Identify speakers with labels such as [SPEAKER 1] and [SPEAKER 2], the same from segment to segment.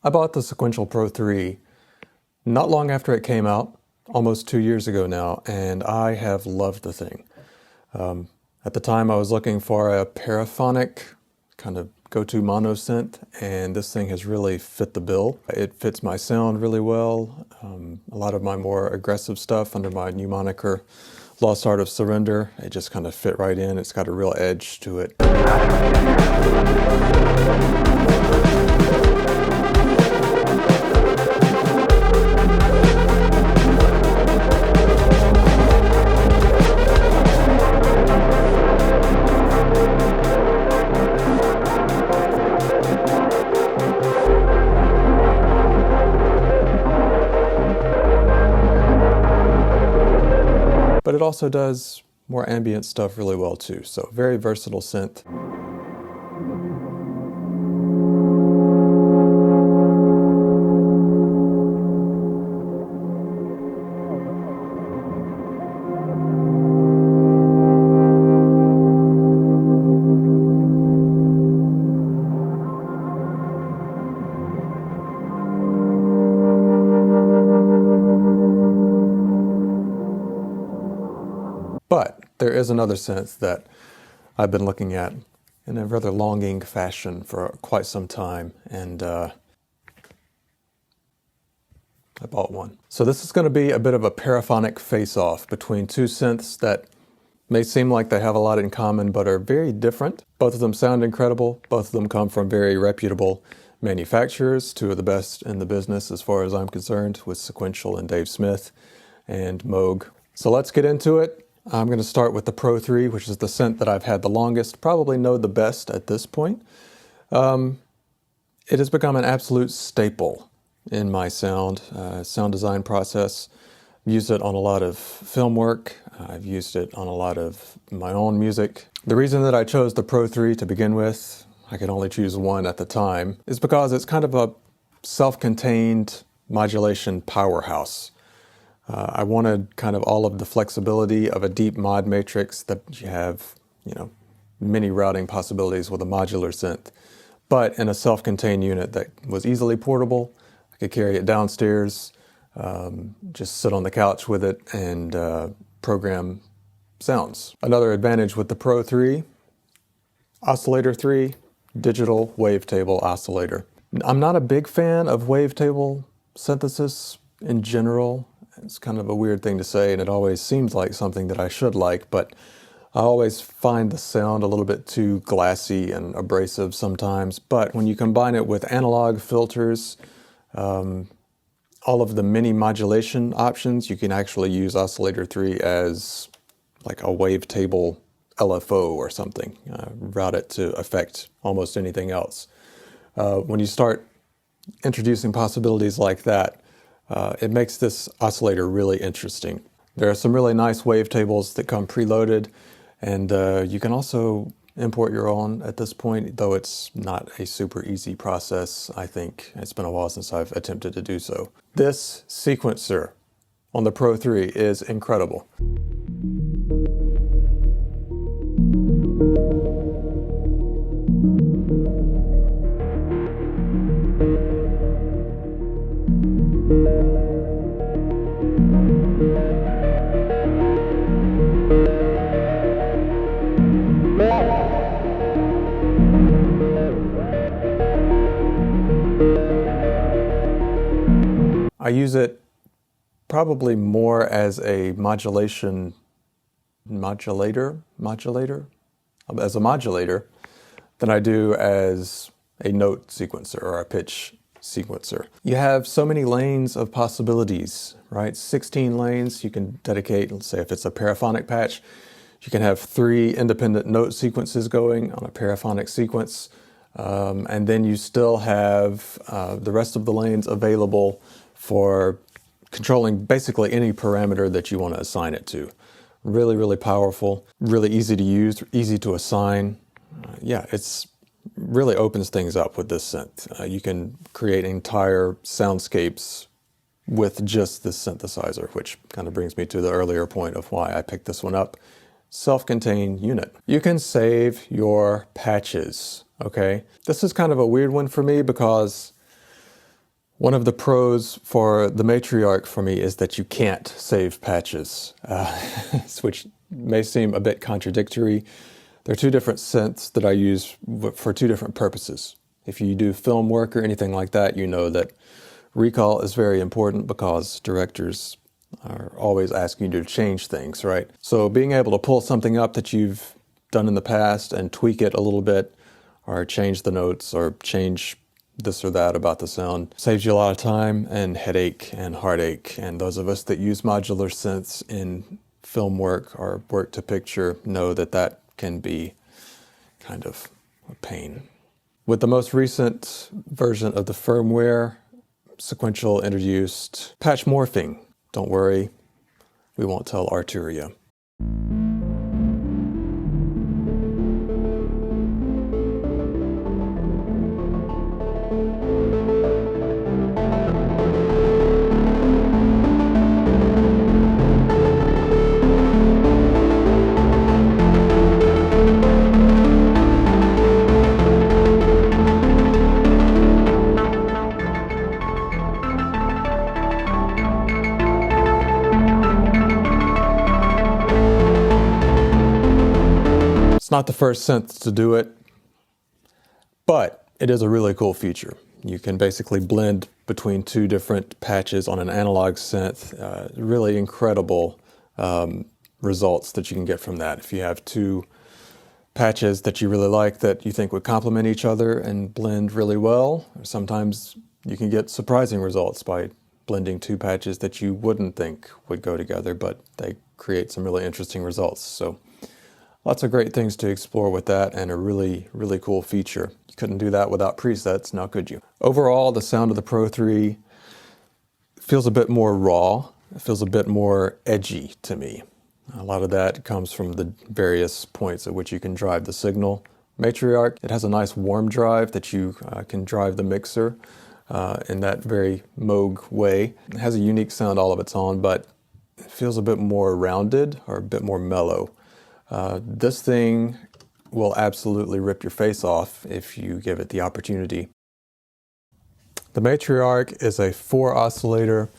[SPEAKER 1] I bought the Sequential Pro 3 not long after it came out, almost 2 years ago now, and I have loved the thing. At the time I was looking for a paraphonic kind of go-to mono synth, and this thing has really fit the bill. It fits my sound really well. A lot of my more aggressive stuff under my new moniker, Lost Art of Surrender, it just kind of fit right in. It's got a real edge to it. But it also does more ambient stuff really well too, so very versatile synth. But there is another synth that I've been looking at in a rather longing fashion for quite some time, and I bought one. So this is going to be a bit of a paraphonic face-off between two synths that may seem like they have a lot in common but are very different. Both of them sound incredible. Both of them come from very reputable manufacturers, two of the best in the business as far as I'm concerned, with Sequential and Dave Smith and Moog. So let's get into it. I'm going to start with the Pro 3, which is the synth that I've had the longest, probably know the best at this point. It has become an absolute staple in my sound design process. I've used it on a lot of film work. I've used it on a lot of my own music. The reason that I chose the Pro 3 to begin with, I could only choose one at the time, is because it's kind of a self-contained modulation powerhouse. I wanted kind of all of the flexibility of a deep mod matrix that you have, many routing possibilities with a modular synth, but in a self-contained unit that was easily portable. I could carry it downstairs, just sit on the couch with it and program sounds. Another advantage with the Pro 3, Oscillator 3, digital wavetable oscillator. I'm not a big fan of wavetable synthesis in general. It's kind of a weird thing to say, and it always seems like something that I should like, but I always find the sound a little bit too glassy and abrasive sometimes. But when you combine it with analog filters, all of the mini modulation options, you can actually use Oscillator 3 as like a wavetable LFO or something, route it to affect almost anything else. When you start introducing possibilities like that, it makes this oscillator really interesting. There are some really nice wavetables that come preloaded, and you can also import your own at this point, though it's not a super easy process, I think. It's been a while since I've attempted to do so. This sequencer on the Pro 3 is incredible. I use it probably more as a modulator, as a modulator than I do as a note sequencer or a pitch sequencer. You have so many lanes of possibilities, right? 16 lanes you can dedicate. Let's say if it's a paraphonic patch, you can have 3 independent note sequences going on a paraphonic sequence, and then you still have the rest of the lanes available for controlling basically any parameter that you want to assign it to. Really, really powerful, really easy to use, easy to assign. It's really opens things up with this synth. You can create entire soundscapes with just this synthesizer, which kind of brings me to the earlier point of why I picked this one up. Self-contained unit. You can save your patches, okay? This is kind of a weird one for me because One of the pros for the Matriarch for me is that you can't save patches, which may seem a bit contradictory. There are two different synths that I use for two different purposes. If you do film work or anything like that, you know that recall is very important because directors are always asking you to change things, right? So being able to pull something up that you've done in the past and tweak it a little bit, or change the notes, or change this or that about the sound, saves you a lot of time and headache and heartache. And those of us that use modular synths in film work or work to picture know that that can be kind of a pain. With the most recent version of the firmware, Sequential introduced patch morphing. Don't worry, we won't tell Arturia. It's not the first synth to do it, but it is a really cool feature. You can basically blend between two different patches on an analog synth. Really incredible results that you can get from that. If you have two patches that you really like that you think would complement each other and blend really well, sometimes you can get surprising results by blending two patches that you wouldn't think would go together, but they create some really interesting results. So lots of great things to explore with that, and a really, really cool feature. You couldn't do that without presets, now could you? Overall, the sound of the Pro 3 feels a bit more raw. It feels a bit more edgy to me. A lot of that comes from the various points at which you can drive the signal. Matriarch, it has a nice warm drive that you can drive the mixer in that very Moog way. It has a unique sound all of its own, but it feels a bit more rounded or a bit more mellow. This thing will absolutely rip your face off if you give it the opportunity. The Matriarch is a 4-oscillator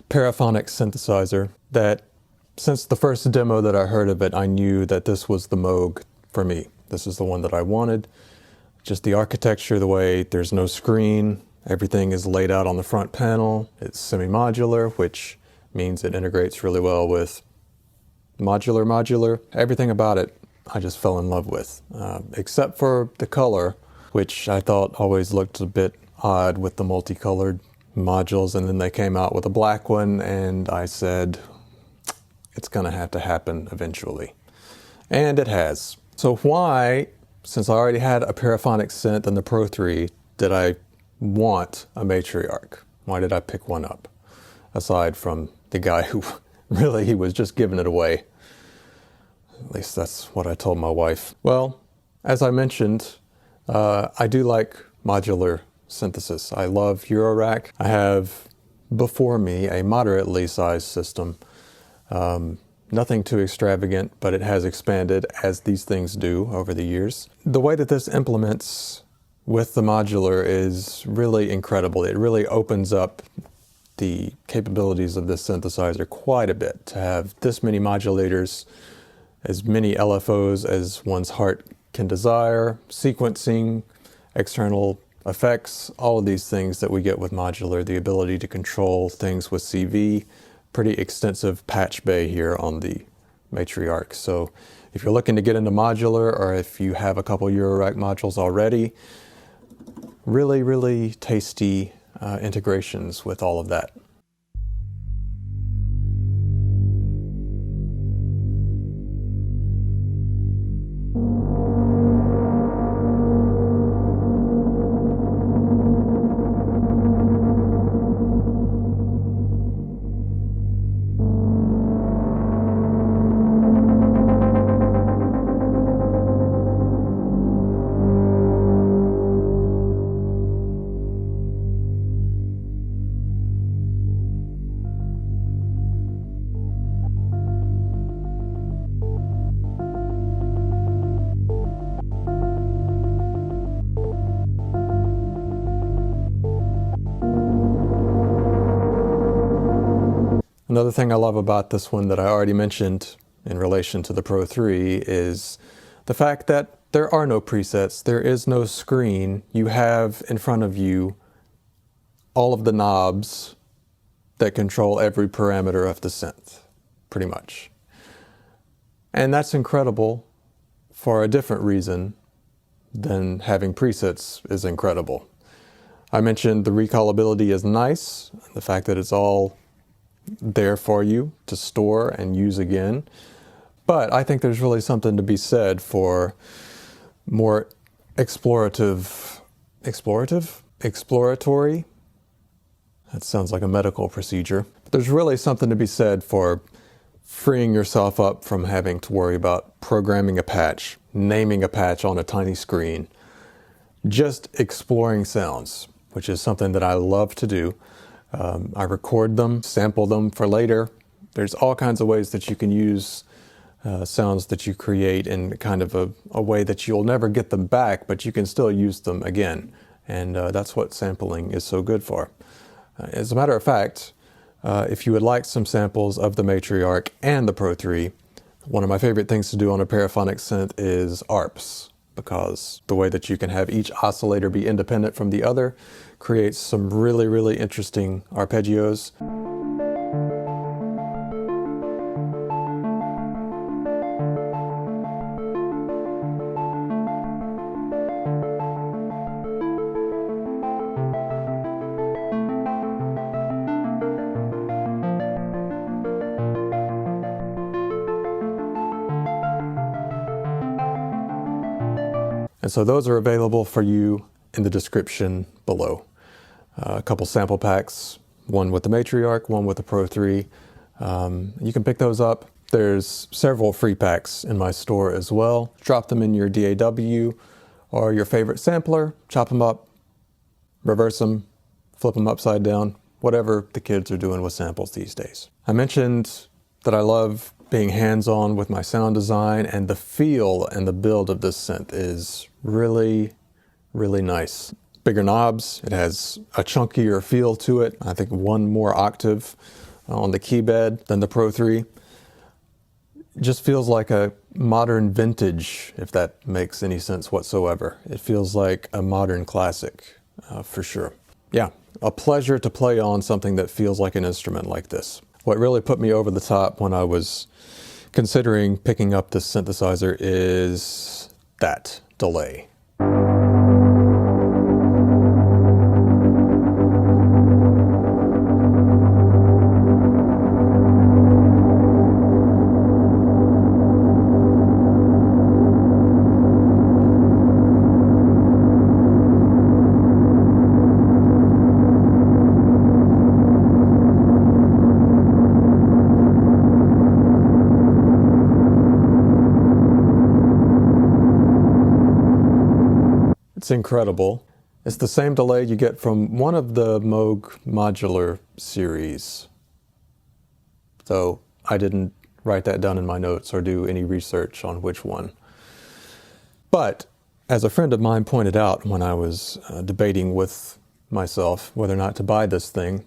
[SPEAKER 1] paraphonic synthesizer that, since the first demo that I heard of it, I knew that this was the Moog for me. This is the one that I wanted. Just the architecture, the way there's no screen, everything is laid out on the front panel. It's semi-modular, which means it integrates really well with modular. Everything about it I just fell in love with, except for the color, which I thought always looked a bit odd with the multicolored modules, and then they came out with a black one, and I said, it's gonna have to happen eventually. And it has. So why, since I already had a paraphonic synth in the Pro 3, did I want a Matriarch? Why did I pick one up? Aside from the guy who really, he was just giving it away. At least that's what I told my wife. Well, as I mentioned, I do like modular synthesis. I love Eurorack. I have before me a moderately sized system. Nothing too extravagant, but it has expanded as these things do over the years. The way that this implements with the modular is really incredible. It really opens up the capabilities of this synthesizer quite a bit to have this many modulators, as many LFOs as one's heart can desire, sequencing, external effects, all of these things that we get with modular, the ability to control things with CV, pretty extensive patch bay here on the Matriarch. So if you're looking to get into modular, or if you have a couple Eurorack modules already, really, really tasty integrations with all of that. Another thing I love about this one that I already mentioned in relation to the Pro 3 is the fact that there are no presets. There is no screen. You have in front of you all of the knobs that control every parameter of the synth, pretty much. And that's incredible for a different reason than having presets is incredible. I mentioned the recallability is nice, the fact that it's all there for you to store and use again. But I think there's really something to be said for more exploratory? That sounds like a medical procedure. But there's really something to be said for freeing yourself up from having to worry about programming a patch, naming a patch on a tiny screen, just exploring sounds, which is something that I love to do. I record them, sample them for later. There's all kinds of ways that you can use sounds that you create in kind of a way that you'll never get them back, but you can still use them again. And that's what sampling is so good for. As a matter of fact, if you would like some samples of the Matriarch and the Pro 3, one of my favorite things to do on a paraphonic synth is Arps, because the way that you can have each oscillator be independent from the other creates some really, really interesting arpeggios. And so those are available for you in the description below. A couple sample packs, one with the Matriarch, one with the Pro 3. You can pick those up. There's several free packs in my store as well. Drop them in your DAW or your favorite sampler, chop them up, reverse them, flip them upside down, whatever the kids are doing with samples these days. I mentioned that I love being hands-on with my sound design, and the feel and the build of this synth is really, really nice. Bigger knobs, it has a chunkier feel to it. I think one more octave on the key bed than the Pro 3. It just feels like a modern vintage, if that makes any sense whatsoever. It feels like a modern classic, for sure. Yeah, a pleasure to play on something that feels like an instrument like this. What really put me over the top when I was considering picking up this synthesizer is that delay. It's incredible. It's the same delay you get from one of the Moog Modular series. So I didn't write that down in my notes or do any research on which one. But as a friend of mine pointed out when I was debating with myself whether or not to buy this thing,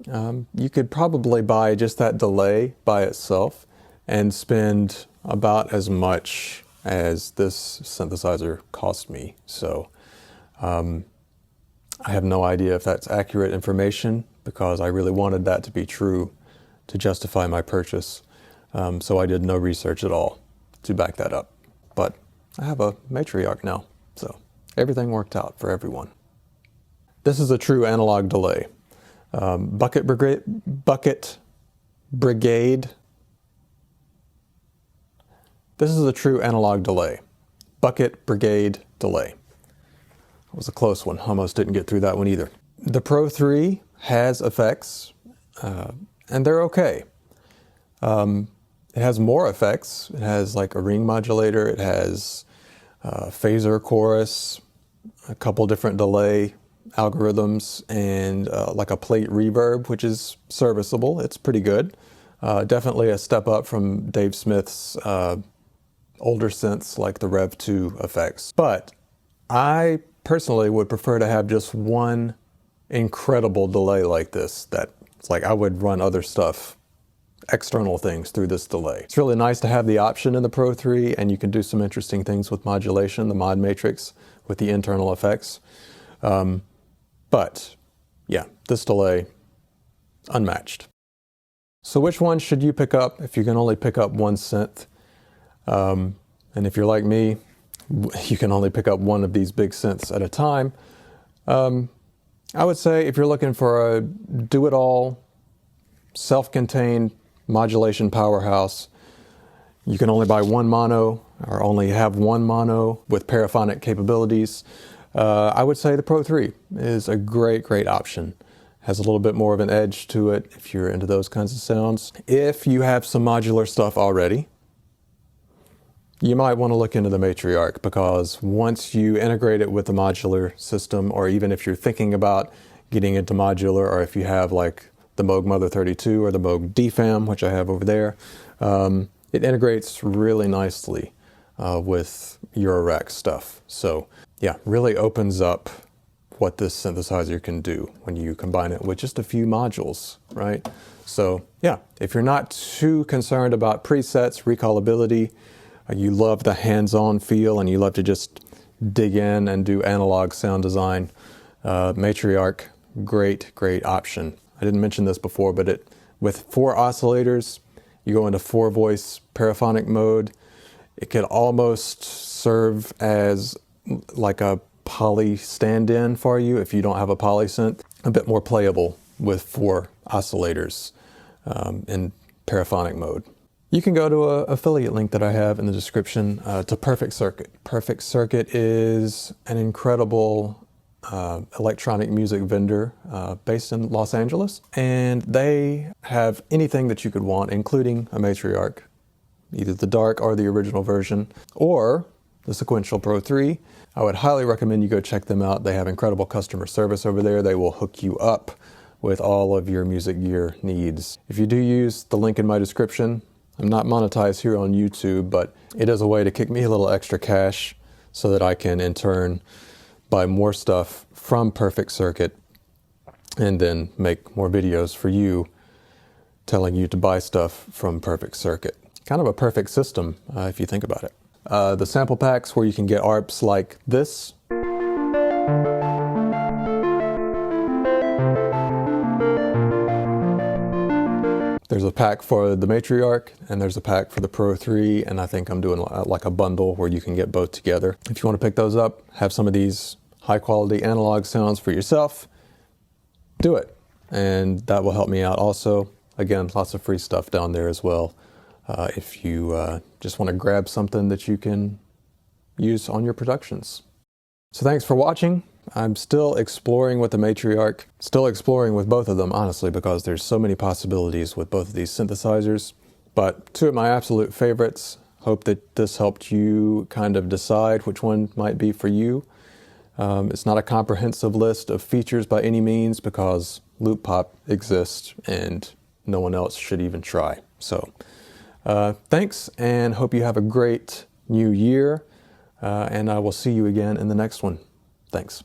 [SPEAKER 1] you could probably buy just that delay by itself and spend about as much as this synthesizer cost me. So I have no idea if that's accurate information, because I really wanted that to be true to justify my purchase. So I did no research at all to back that up. But I have a Matriarch now, so everything worked out for everyone. This is a true analog delay. Bucket Brigade. This is a true analog delay. Bucket Brigade delay. It was a close one. Almost didn't get through that one either. The Pro 3 has effects, and they're okay. It has more effects. It has like a ring modulator. It has phaser chorus, a couple different delay algorithms, and like a plate reverb, which is serviceable. It's pretty good. Definitely a step up from Dave Smith's older synths like the Rev 2 effects. But I personally would prefer to have just one incredible delay like this. That it's like I would run other stuff external things through this delay. It's really nice to have the option in the Pro 3, and you can do some interesting things with modulation, the mod matrix, with the internal effects. But yeah, this delay, unmatched. So which one should you pick up if you can only pick up one synth? And if you're like me, you can only pick up one of these big synths at a time. I would say if you're looking for a do-it-all, self-contained modulation powerhouse, you can only buy one mono or only have one mono with paraphonic capabilities. I would say the Pro 3 is a great option. Has a little bit more of an edge to it if you're into those kinds of sounds. If you have some modular stuff already, you might want to look into the Matriarch, because once you integrate it with the modular system, or even if you're thinking about getting into modular, or if you have like the Moog Mother 32 or the Moog DFAM, which I have over there, it integrates really nicely with your rack stuff. So yeah, really opens up what this synthesizer can do when you combine it with just a few modules, right? So yeah, if you're not too concerned about presets, recallability, you love the hands-on feel, and you love to just dig in and do analog sound design, Matriarch, great option. I didn't mention this before, but with 4 oscillators, you go into 4-voice paraphonic mode. It could almost serve as like a poly stand-in for you if you don't have a poly synth. A bit more playable with 4 oscillators in paraphonic mode. You can go to an affiliate link that I have in the description to Perfect Circuit. Perfect Circuit is an incredible electronic music vendor based in Los Angeles, and they have anything that you could want, including a Matriarch, either the dark or the original version, or the Sequential Pro 3. I would highly recommend you go check them out. They have incredible customer service over there. They will hook you up with all of your music gear needs. If you do use the link in my description, I'm not monetized here on YouTube, but it is a way to kick me a little extra cash so that I can in turn buy more stuff from Perfect Circuit and then make more videos for you telling you to buy stuff from Perfect Circuit. Kind of a perfect system if you think about it. The sample packs where you can get ARPs like this. There's a pack for the Matriarch, and there's a pack for the Pro 3, and I think I'm doing like a bundle where you can get both together. If you want to pick those up, have some of these high quality analog sounds for yourself, do it. And that will help me out also. Again, lots of free stuff down there as well. If you just want to grab something that you can use on your productions. So thanks for watching. I'm still exploring with the Matriarch, still exploring with both of them, honestly, because there's so many possibilities with both of these synthesizers. But 2 of my absolute favorites. Hope that this helped you kind of decide which one might be for you. It's not a comprehensive list of features by any means, because loop pop exists and no one else should even try. So thanks, and hope you have a great new year, and I will see you again in the next one. Thanks.